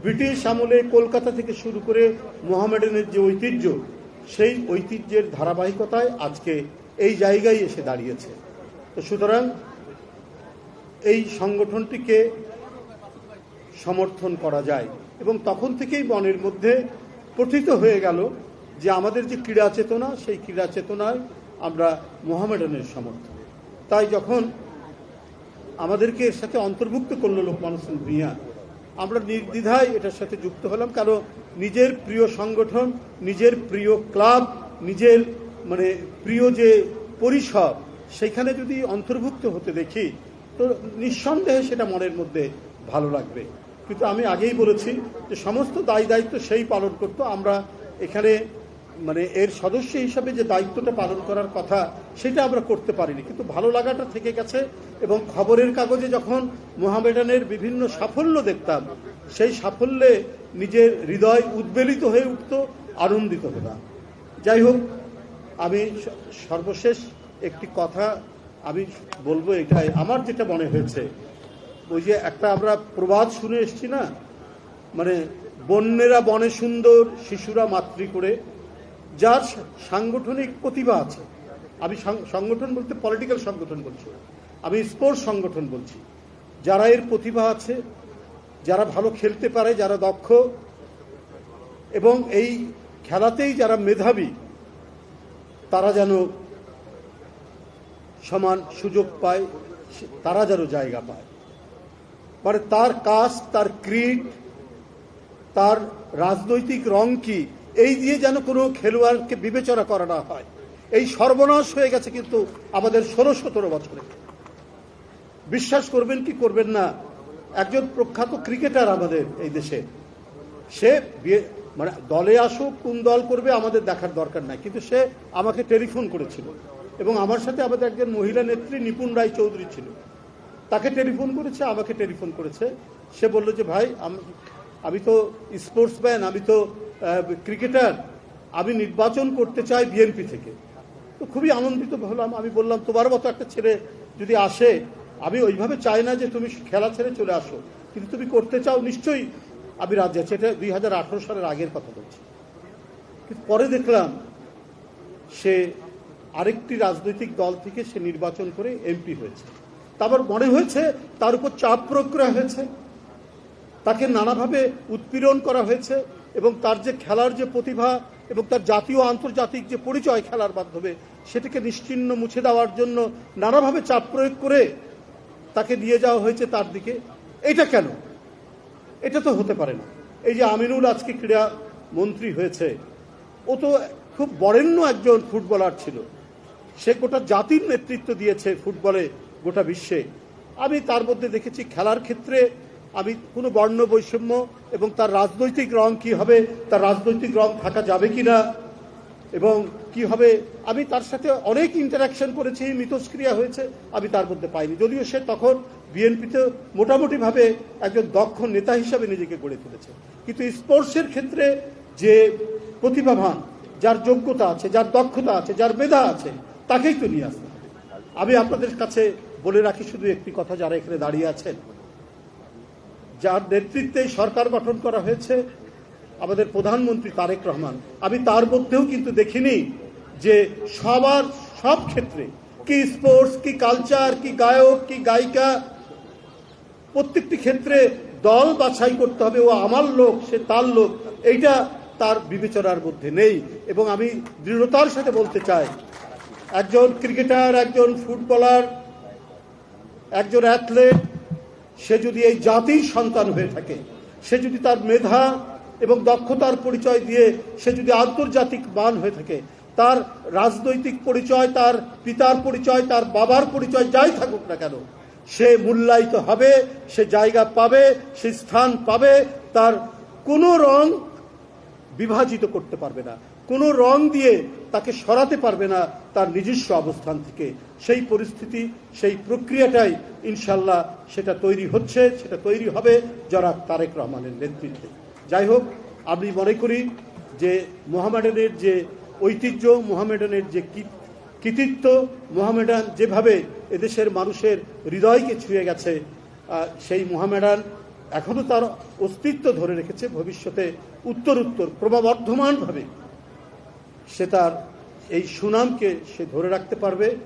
British আমলে কলকাতা থেকে শুরু করে মোহামেডানের যে ঐতিহ্য, সেই ঐতিহ্যের ধারাবাহিকতায় আজকে এই জায়গায় এসে দাঁড়িয়েছে। তো সুতরাং এই সংগঠনটিকে সমর্থন করা যায় এবং তখন থেকেই মনের মধ্যে প্রথিত হয়ে গেল যে আমাদের যে ক্রীড়া চেতনা, সেই ক্রীড়া চেতনায় আমরা মোহামেডানের সমর্থন। তাই যখন আমাদেরকে এর সাথে অন্তর্ভুক্ত করলো লোকমান হোসেন ভূঁইয়া, আমরা নির্দ্বিধায় এটার সাথে যুক্ত হলাম। কারণ নিজের প্রিয় সংগঠন, নিজের প্রিয় ক্লাব, নিজের প্রিয় যে পরিসর, সেখানে যদি অন্তর্ভুক্ত হতে দেখি তো নিঃসন্দেহে সেটা মনের মধ্যে ভালো লাগবে। কিন্তু আমি আগেই বলেছি যে সমস্ত দায়িত্ব সেই পালন করতো। আমরা এখানে এর সদস্য হিসাবে যে দায়িত্বটা পালন করার কথা সেটা আমরা করতে পারিনি, কিন্তু ভালো লাগাটা থেকে গেছে। এবং খবরের কাগজে যখন মোহামেডানের বিভিন্ন সাফল্য দেখতাম, সেই সাফল্যে নিজের হৃদয় উদ্বেলিত হয়ে উঠত, আনন্দিত হতাম। যাই হোক, আমি সর্বশেষ একটি কথা আমি বলবো, এটাই আমার যেটা মনে হয়েছে। ওই যে একটা আমরা প্রবাদ শুনে এসছি না, বন্যেরা বনে সুন্দর, শিশুরা মাতৃ করে। যার সাংগঠনিক প্রতিভা আছে, আমি সংগঠন বলতে পলিটিক্যাল সংগঠন বলছি, আমি স্পোর্টস সংগঠন বলছি, যারা এর প্রতিভা আছে, যারা ভালো খেলতে পারে, যারা দক্ষ এবং এই খেলাতেই যারা মেধাবী, তারা যেন সমান সুযোগ পায়, তারা যেন জায়গা পায়। তার কাস্ট, তার ক্রিড, তার রাজনৈতিক রং কি, এই দিয়ে যেন কোনো খেলোয়াড়কে বিবেচনা করা না হয়। এই সর্বনাশ হয়ে গেছে কিন্তু আমাদের 16-17 বছরে। বিশ্বাস করবেন কি করবেন না, একজন প্রখ্যাত ক্রিকেটার আমাদের এই দেশে, সে দলে আসুক, কোন দল করবে আমাদের দেখার দরকার নাই, কিন্তু সে আমাকে টেলিফোন করেছিল এবং আমার সাথে আমাদের একজন মহিলা নেত্রী নিপুণ রায় চৌধুরী ছিল, তাকে টেলিফোন করেছে, আমাকে টেলিফোন করেছে। সে বলল যে ভাই, আমি তো স্পোর্টসম্যান, আমি তো ক্রিকেটার, আমি নির্বাচন করতে চাই বিএনপি থেকে। তো খুবই আনন্দিত হলাম। আমি বললাম, তোমার মতো একটা ছেলে যদি আসে, আমি ওইভাবে চাই না যে তুমি খেলা ছেড়ে চলে আসো, কিন্তু তুমি করতে চাও, নিশ্চয়ই আমি রাজি আছি। এটা 2018 সালের আগের কথা বলছি। কিন্তু পরে দেখলাম সে আরেকটি রাজনৈতিক দল থেকে সে নির্বাচন করে এমপি হয়েছে। তারপর মনে হয়েছে তার উপর চাপ প্রয়োগ করা হয়েছে, তাকে নানাভাবে উৎপীড়ন করা হয়েছে এবং তার যে খেলার যে প্রতিভা এবং তার জাতীয় আন্তর্জাতিক যে পরিচয় খেলার মাধ্যমে, সেটাকে নিশ্চিহ্ন মুছে দেওয়ার জন্য নানাভাবে চাপ প্রয়োগ করে তাকে নিয়ে যাওয়া হয়েছে তার দিকে। এটা কেন? এটা তো হতে পারে না। এই যে আমিনুল আজকে ক্রীড়া মন্ত্রী হয়েছে, ও তো খুব বরেণ্য একজন ফুটবলার ছিল, সে গোটা জাতির নেতৃত্ব দিয়েছে ফুটবলে গোটা বিশ্বে। আমি তার মধ্যে দেখেছি খেলার ক্ষেত্রে আমি কোনো বর্ণ বৈষম্য এবং তার রাজনৈতিক রং কি হবে, তার রাজনৈতিক রং থাকা যাবে কিনা এবং কি হবে, আমি তার সাথে অনেক ইন্টারাকশন করেছি, মিথস্ক্রিয়া হয়েছে, আমি তার মধ্যে পাইনি। যদিও সে তখন বিএনপিতে মোটামুটিভাবে একজন দক্ষ নেতা হিসাবে নিজেকে গড়ে তুলেছে, কিন্তু স্পোর্টসের ক্ষেত্রে যে প্রতিভাবান, যার যোগ্যতা আছে, যার দক্ষতা আছে, যার মেধা আছে, তাকেই তো নিয়ে আসতে হবে। আমি আপনাদের কাছে বলে রাখি শুধু একটি কথা, যারা এখানে দাঁড়িয়ে আছেন, যার নেতৃত্বে সরকার গঠন করা হয়েছে, আমাদের প্রধানমন্ত্রী তারেক রহমান, আমি তার মধ্যেও কিন্তু দেখিনি যে সব ক্ষেত্রে, কি স্পোর্টস, কি কালচার, কি গায়ক, কি গায়িকা, প্রত্যেকটি ক্ষেত্রে দল বাছাই করতে হবে, ও আমার লোক, সে তার লোক, এইটা তার বিবেচনার মধ্যে নেই। এবং আমি দৃঢ়তার সাথে বলতে চাই, একজন ক্রিকেটার, একজন ফুটবলার, একজন অ্যাথলেট, সে যদি এই জাতির সন্তান হয়ে থাকে, সে যদি তার মেধা এবং দক্ষতার পরিচয় দিয়ে সে যদি আন্তর্জাতিক মান হয়ে থাকে, তার রাজনৈতিক পরিচয়, তার পিতার পরিচয়, তার বাবার পরিচয় যাই থাকুক না কেন, সে মূল্যায়িত হবে, সে জায়গা পাবে, সে স্থান পাবে। তার কোনো রং বিভাজিত করতে পারবে না, কোনো রং দিয়ে তাকে সরাতে পারবে না তার নিজস্ব অবস্থান থেকে। সেই পরিস্থিতি, সেই প্রক্রিয়াটাই ইনশাল্লাহ সেটা তৈরি হচ্ছে, সেটা তৈরি হবে জনাব তারেক রহমানের নেতৃত্বে। যাই হোক, আমি মনে করি যে মোহামেডানের যে ঐতিহ্য, মোহামেডানের যে কৃতিত্ব, মোহামেডান যেভাবে এদেশের মানুষের হৃদয়কে ছুঁয়ে গেছে, সেই মোহামেডান এখনো তার অস্তিত্ব ধরে রেখেছে, ভবিষ্যতে উত্তরোত্তর ক্রমবর্ধমানভাবে সে তার এই সুনামকে সে ধরে রাখতে পারবে।